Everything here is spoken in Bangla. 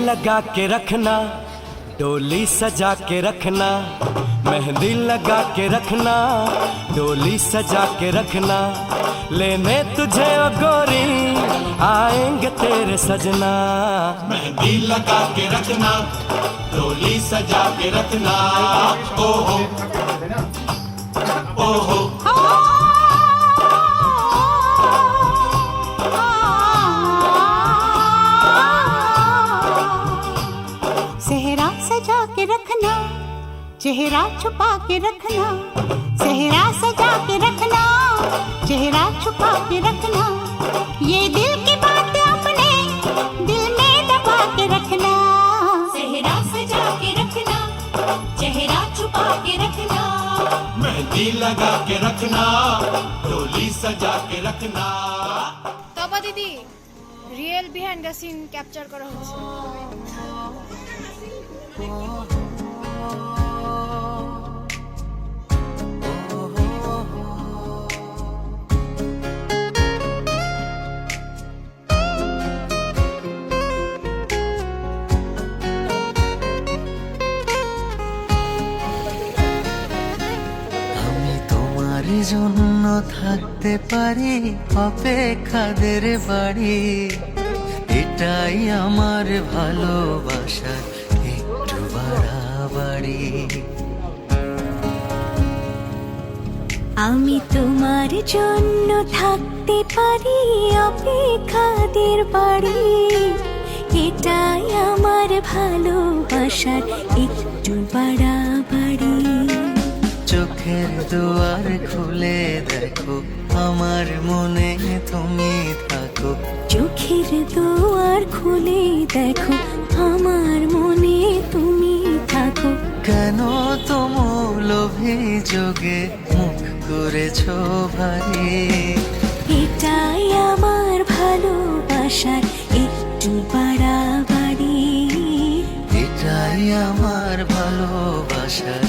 लगा के रखना, डोली सजा के रखना, मेहंदी लगा के रखना, डोली सजा के रखना, लेने तुझे ओ गोरी आएंगे तेरे सजना। मेहंदी लगा के रखना, डोली सजा के रखना, ओहो ओहो। सेहरा सजा के रखना, चेहरा छुपा के रखना, सेहरा सजा के रखना, चेहरा छुपा के रखना, ये दिल की बात अपने दिल में दबा के रखना। सेहरा सजा के रखना, चेहरा छुपा के रखना, मेहंदी लगा के रखना, डोली सजा के रखना। তবা দিদি real behind the scene capture করা হয়েছে। জন্য থাকতে পারি অপেক্ষাদের বাড়ি, এটাই আমার ভালোবাসার একটু বাড়াবাড়ি। আমি তোমার জন্য থাকতে পারি অপেক্ষাদের বাড়ি, এটাই আমার ভালোবাসার একটু বাড়াবাড়ি। চোখের দুয়ার খুলে দেখো আমার মনে তুমি থাকো, চোখের দুয়ার খুলে দেখো আমার মনে তুমি থাকো। কেন তোমার লোভে যোগে মুখ করেছো ভারী, এটাই আমার ভালোবাসার একটু বাড়াবাড়ি, এটাই আমার ভালোবাসার